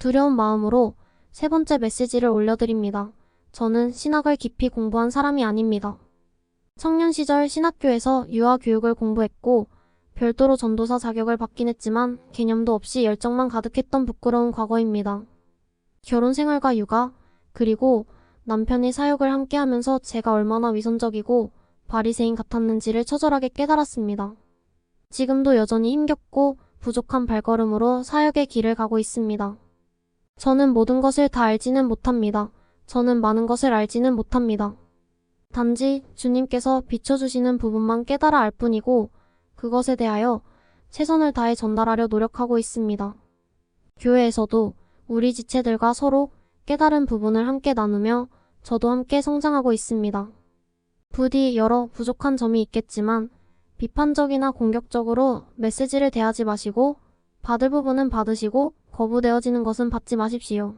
두려운 마음으로 세 번째 메시지를 올려드립니다. 저는 신학을 깊이 공부한 사람이 아닙니다. 청년 시절 신학교에서 유아 교육을 공부했고 별도로 전도사 자격을 받긴 했지만 개념도 없이 열정만 가득했던 부끄러운 과거입니다. 결혼 생활과 육아, 그리고 남편이 사역을 함께하면서 제가 얼마나 위선적이고 바리새인 같았는지를 처절하게 깨달았습니다. 지금도 여전히 힘겹고 부족한 발걸음으로 사역의 길을 가고 있습니다. 저는 모든 것을 다 알지는 못합니다. 저는 많은 것을 알지는 못합니다. 단지 주님께서 비춰주시는 부분만 깨달아 알 뿐이고 그것에 대하여 최선을 다해 전달하려 노력하고 있습니다. 교회에서도 우리 지체들과 서로 깨달은 부분을 함께 나누며 저도 함께 성장하고 있습니다. 부디 여러 부족한 점이 있겠지만 비판적이나 공격적으로 메시지를 대하지 마시고 받을 부분은 받으시고 거부되어지는 것은 받지 마십시오.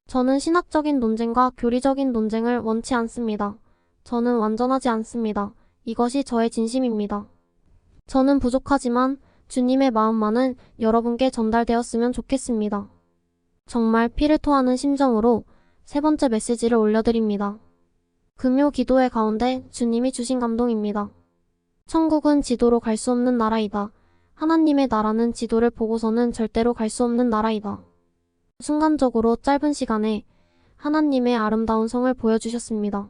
저는 신학적인 논쟁과 교리적인 논쟁을 원치 않습니다. 저는 완전하지 않습니다. 이것이 저의 진심입니다. 저는 부족하지만 주님의 마음만은 여러분께 전달되었으면 좋겠습니다. 정말 피를 토하는 심정으로 세 번째 메시지를 올려드립니다. 금요 기도회 가운데 주님이 주신 감동입니다. 천국은 지도로 갈 수 없는 나라이다. 하나님의 나라는 지도를 보고서는 절대로 갈 수 없는 나라이다. 순간적으로 짧은 시간에 하나님의 아름다운 성을 보여주셨습니다.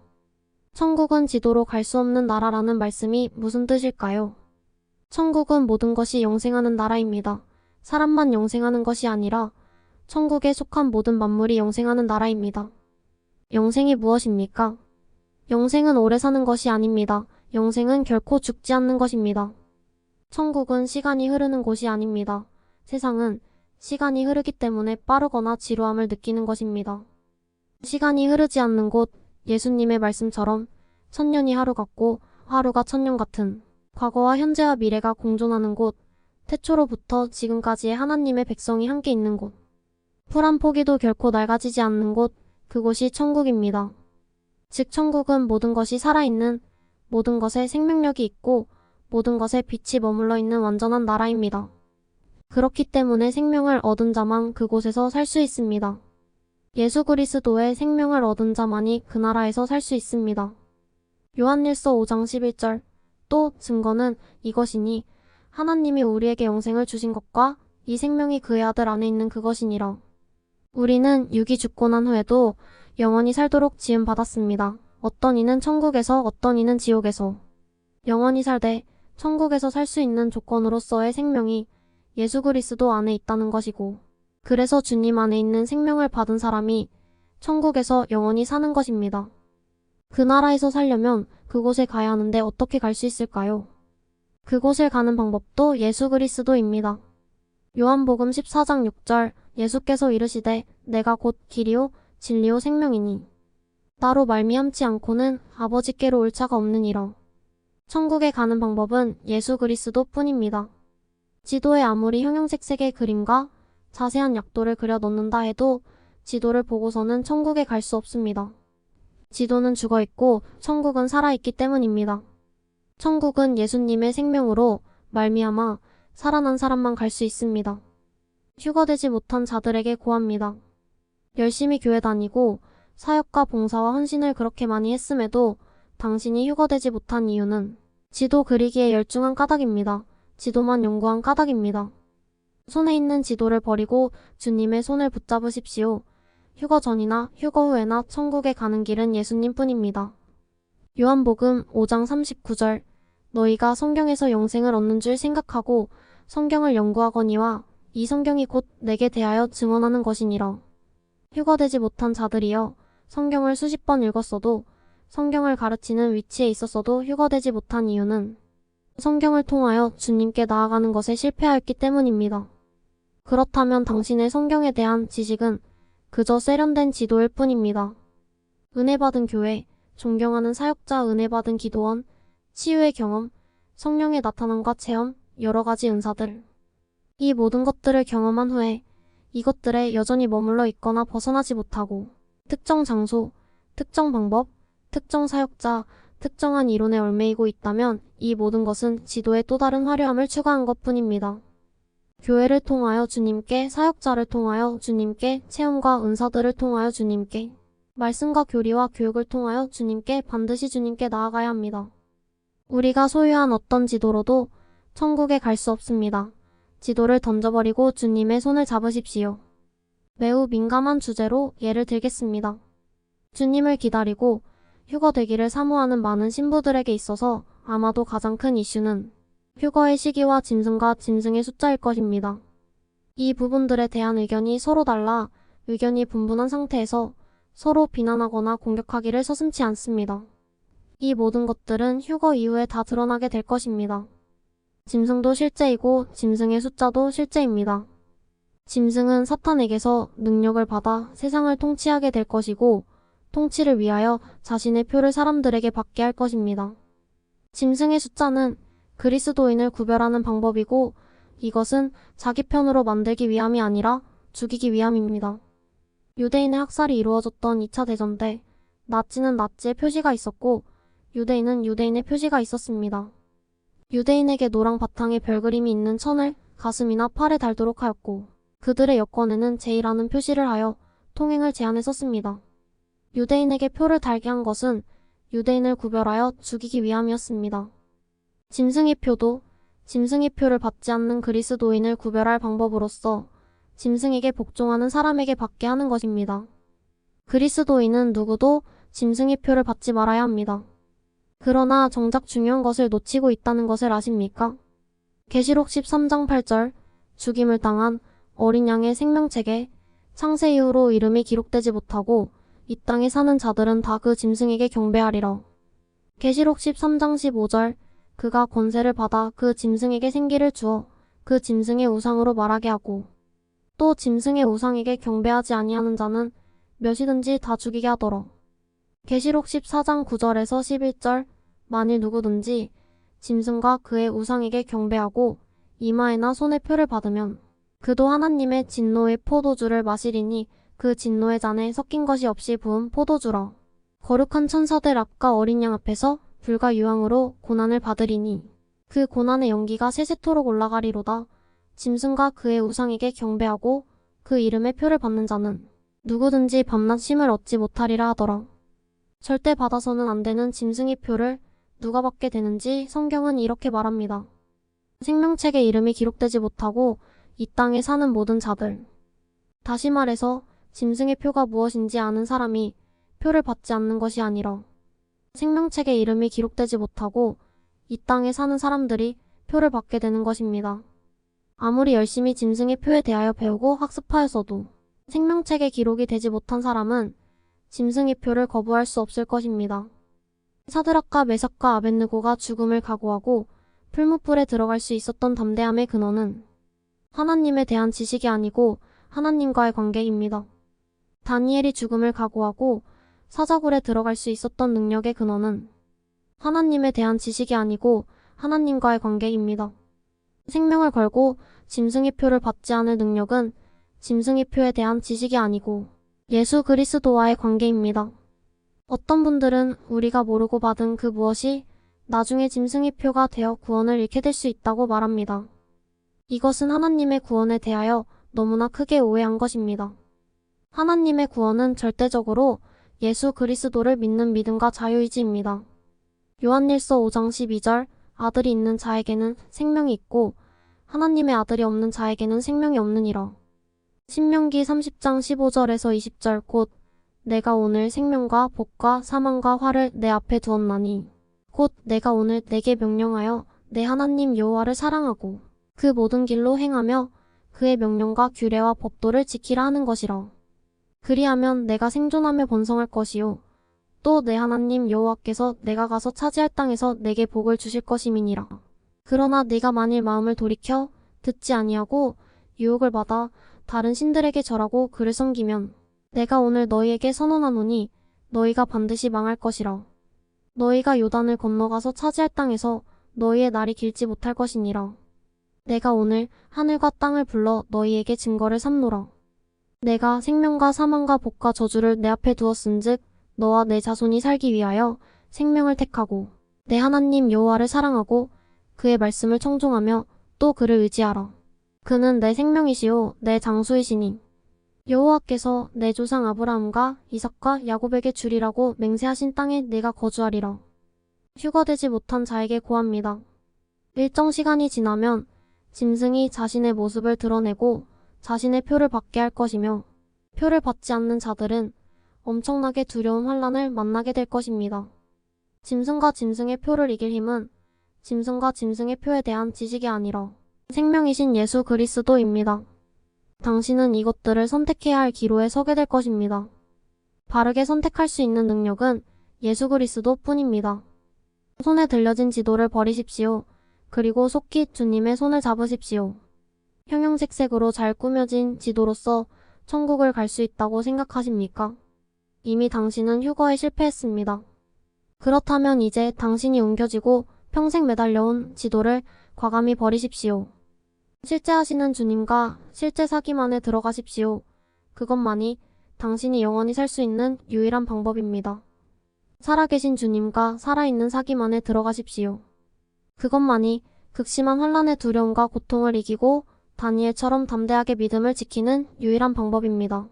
천국은 지도로 갈 수 없는 나라라는 말씀이 무슨 뜻일까요? 천국은 모든 것이 영생하는 나라입니다. 사람만 영생하는 것이 아니라 천국에 속한 모든 만물이 영생하는 나라입니다. 영생이 무엇입니까? 영생은 오래 사는 것이 아닙니다. 영생은 결코 죽지 않는 것입니다. 천국은 시간이 흐르는 곳이 아닙니다. 세상은 시간이 흐르기 때문에 빠르거나 지루함을 느끼는 것입니다. 시간이 흐르지 않는 곳, 예수님의 말씀처럼 천년이 하루 같고 하루가 천년 같은 과거와 현재와 미래가 공존하는 곳, 태초로부터 지금까지의 하나님의 백성이 함께 있는 곳, 풀 한 포기도 결코 낡아지지 않는 곳, 그곳이 천국입니다. 즉 천국은 모든 것이 살아있는, 모든 것에 생명력이 있고 모든 것에 빛이 머물러 있는 완전한 나라입니다. 그렇기 때문에 생명을 얻은 자만 그곳에서 살 수 있습니다. 예수 그리스도의 생명을 얻은 자만이 그 나라에서 살 수 있습니다. 요한일서 5장 11절 또 증거는 이것이니 하나님이 우리에게 영생을 주신 것과 이 생명이 그의 아들 안에 있는 그것이니라. 우리는 육이 죽고 난 후에도 영원히 살도록 지음 받았습니다. 어떤 이는 천국에서 어떤 이는 지옥에서. 영원히 살되 천국에서 살 수 있는 조건으로서의 생명이 예수 그리스도 안에 있다는 것이고 그래서 주님 안에 있는 생명을 받은 사람이 천국에서 영원히 사는 것입니다. 그 나라에서 살려면 그곳에 가야 하는데 어떻게 갈 수 있을까요? 그곳을 가는 방법도 예수 그리스도입니다. 요한복음 14장 6절 예수께서 이르시되 내가 곧 길이요 진리요 생명이니 나로 말미암지 않고는 아버지께로 올 자가 없느니라. 천국에 가는 방법은 예수 그리스도 뿐입니다. 지도에 아무리 형형색색의 그림과 자세한 약도를 그려 넣는다 해도 지도를 보고서는 천국에 갈 수 없습니다. 지도는 죽어있고 천국은 살아있기 때문입니다. 천국은 예수님의 생명으로 말미암아 살아난 사람만 갈 수 있습니다. 휴거되지 못한 자들에게 고합니다. 열심히 교회 다니고 사역과 봉사와 헌신을 그렇게 많이 했음에도 당신이 휴거되지 못한 이유는 지도 그리기에 열중한 까닭입니다. 지도만 연구한 까닭입니다. 손에 있는 지도를 버리고 주님의 손을 붙잡으십시오. 휴거 전이나 휴거 후에나 천국에 가는 길은 예수님 뿐입니다. 요한복음 5장 39절 너희가 성경에서 영생을 얻는 줄 생각하고 성경을 연구하거니와 이 성경이 곧 내게 대하여 증언하는 것이니라. 휴거되지 못한 자들이여 성경을 수십 번 읽었어도 성경을 가르치는 위치에 있었어도 휴거되지 못한 이유는 성경을 통하여 주님께 나아가는 것에 실패하였기 때문입니다. 그렇다면 당신의 성경에 대한 지식은 그저 세련된 지도일 뿐입니다. 은혜 받은 교회, 존경하는 사역자, 은혜 받은 기도원, 치유의 경험, 성령의 나타남과 체험, 여러 가지 은사들. 이 모든 것들을 경험한 후에 이것들에 여전히 머물러 있거나 벗어나지 못하고 특정 장소, 특정 방법, 특정 사역자, 특정한 이론에 얽매이고 있다면 이 모든 것은 지도의 또 다른 화려함을 추가한 것뿐입니다. 교회를 통하여 주님께, 사역자를 통하여 주님께, 체험과 은사들을 통하여 주님께, 말씀과 교리와 교육을 통하여 주님께, 반드시 주님께 나아가야 합니다. 우리가 소유한 어떤 지도로도 천국에 갈 수 없습니다. 지도를 던져버리고 주님의 손을 잡으십시오. 매우 민감한 주제로 예를 들겠습니다. 주님을 기다리고 휴거 되기를 사모하는 많은 신부들에게 있어서 아마도 가장 큰 이슈는 휴거의 시기와 짐승과 짐승의 숫자일 것입니다. 이 부분들에 대한 의견이 서로 달라 의견이 분분한 상태에서 서로 비난하거나 공격하기를 서슴지 않습니다. 이 모든 것들은 휴거 이후에 다 드러나게 될 것입니다. 짐승도 실제이고 짐승의 숫자도 실제입니다. 짐승은 사탄에게서 능력을 받아 세상을 통치하게 될 것이고 통치를 위하여 자신의 표를 사람들에게 받게 할 것입니다. 짐승의 숫자는 그리스도인을 구별하는 방법이고 이것은 자기 편으로 만들기 위함이 아니라 죽이기 위함입니다. 유대인의 학살이 이루어졌던 2차 대전 때 나치는 나치의 표시가 있었고 유대인은 유대인의 표시가 있었습니다. 유대인에게 노랑 바탕에 별 그림이 있는 천을 가슴이나 팔에 달도록 하였고 그들의 여권에는 J라는 표시를 하여 통행을 제한했었습니다. 유대인에게 표를 달게 한 것은 유대인을 구별하여 죽이기 위함이었습니다. 짐승의 표도 짐승의 표를 받지 않는 그리스도인을 구별할 방법으로서 짐승에게 복종하는 사람에게 받게 하는 것입니다. 그리스도인은 누구도 짐승의 표를 받지 말아야 합니다. 그러나 정작 중요한 것을 놓치고 있다는 것을 아십니까? 계시록 13장 8절 죽임을 당한 어린 양의 생명책에 창세 이후로 이름이 기록되지 못하고 이 땅에 사는 자들은 다 그 짐승에게 경배하리라. 계시록 13장 15절 그가 권세를 받아 그 짐승에게 생기를 주어 그 짐승의 우상으로 말하게 하고 또 짐승의 우상에게 경배하지 아니하는 자는 몇이든지 다 죽이게 하더라. 계시록 14장 9절에서 11절 만일 누구든지 짐승과 그의 우상에게 경배하고 이마에나 손에 표를 받으면 그도 하나님의 진노의 포도주를 마시리니 그 진노의 잔에 섞인 것이 없이 부은 포도주라. 거룩한 천사들 앞과 어린 양 앞에서 불과 유황으로 고난을 받으리니 그 고난의 연기가 세세토록 올라가리로다. 짐승과 그의 우상에게 경배하고 그 이름의 표를 받는 자는 누구든지 밤낮 쉼을 얻지 못하리라 하더라. 절대 받아서는 안 되는 짐승의 표를 누가 받게 되는지 성경은 이렇게 말합니다. 생명책에 이름이 기록되지 못하고 이 땅에 사는 모든 자들. 다시 말해서 짐승의 표가 무엇인지 아는 사람이 표를 받지 않는 것이 아니라 생명책에 이름이 기록되지 못하고 이 땅에 사는 사람들이 표를 받게 되는 것입니다. 아무리 열심히 짐승의 표에 대하여 배우고 학습하였어도 생명책에 기록이 되지 못한 사람은 짐승의 표를 거부할 수 없을 것입니다. 사드락과 메삭과 아벳느고가 죽음을 각오하고 풀무불에 들어갈 수 있었던 담대함의 근원은 하나님에 대한 지식이 아니고 하나님과의 관계입니다. 다니엘이 죽음을 각오하고 사자굴에 들어갈 수 있었던 능력의 근원은 하나님에 대한 지식이 아니고 하나님과의 관계입니다. 생명을 걸고 짐승의 표를 받지 않을 능력은 짐승의 표에 대한 지식이 아니고 예수 그리스도와의 관계입니다. 어떤 분들은 우리가 모르고 받은 그 무엇이 나중에 짐승의 표가 되어 구원을 잃게 될 수 있다고 말합니다. 이것은 하나님의 구원에 대하여 너무나 크게 오해한 것입니다. 하나님의 구원은 절대적으로 예수 그리스도를 믿는 믿음과 자유의지입니다. 요한일서 5장 12절 아들이 있는 자에게는 생명이 있고 하나님의 아들이 없는 자에게는 생명이 없느니라. 신명기 30장 15절에서 20절 곧 내가 오늘 생명과 복과 사망과 화를 내 앞에 두었나니 곧 내가 오늘 내게 명령하여 내 하나님 여호와를 사랑하고 그 모든 길로 행하며 그의 명령과 규례와 법도를 지키라 하는 것이라. 그리하면 내가 생존하며 번성할 것이요 또 내 하나님 여호와께서 내가 가서 차지할 땅에서 내게 복을 주실 것임이니라. 그러나 네가 만일 마음을 돌이켜 듣지 아니하고 유혹을 받아 다른 신들에게 절하고 그를 섬기면 내가 오늘 너희에게 선언하노니 너희가 반드시 망할 것이라. 너희가 요단을 건너가서 차지할 땅에서 너희의 날이 길지 못할 것이니라. 내가 오늘 하늘과 땅을 불러 너희에게 증거를 삼노라. 내가 생명과 사망과 복과 저주를 내 앞에 두었은즉 너와 내 자손이 살기 위하여 생명을 택하고 내 하나님 여호와를 사랑하고 그의 말씀을 청종하며 또 그를 의지하라. 그는 내 생명이시요 내 장수이시니 여호와께서 내 조상 아브라함과 이삭과 야곱에게 주리라고 맹세하신 땅에 내가 거주하리라. 휴거되지 못한 자에게 고합니다. 일정 시간이 지나면 짐승이 자신의 모습을 드러내고 자신의 표를 받게 할 것이며 표를 받지 않는 자들은 엄청나게 두려운 환난을 만나게 될 것입니다. 짐승과 짐승의 표를 이길 힘은 짐승과 짐승의 표에 대한 지식이 아니라 생명이신 예수 그리스도입니다. 당신은 이것들을 선택해야 할 기로에 서게 될 것입니다. 바르게 선택할 수 있는 능력은 예수 그리스도 뿐입니다. 손에 들려진 지도를 버리십시오. 그리고 속히 주님의 손을 잡으십시오. 형형색색으로 잘 꾸며진 지도로서 천국을 갈 수 있다고 생각하십니까? 이미 당신은 휴거에 실패했습니다. 그렇다면 이제 당신이 옮겨지고 평생 매달려온 지도를 과감히 버리십시오. 실제 하시는 주님과 실제 사귐 안에 들어가십시오. 그것만이 당신이 영원히 살 수 있는 유일한 방법입니다. 살아계신 주님과 살아있는 사귐 안에 들어가십시오. 그것만이 극심한 환난의 두려움과 고통을 이기고 다니엘처럼 담대하게 믿음을 지키는 유일한 방법입니다.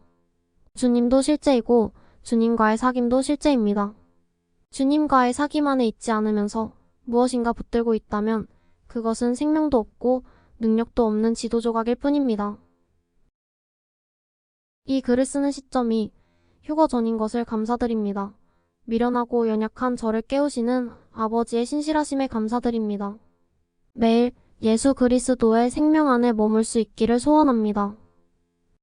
주님도 실제이고 주님과의 사귐도 실제입니다. 주님과의 사귐 안에 있지 않으면서 무엇인가 붙들고 있다면 그것은 생명도 없고 능력도 없는 지도 조각일 뿐입니다. 이 글을 쓰는 시점이 휴거 전인 것을 감사드립니다. 미련하고 연약한 저를 깨우시는 아버지의 신실하심에 감사드립니다. 매일 예수 그리스도의 생명 안에 머물 수 있기를 소원합니다.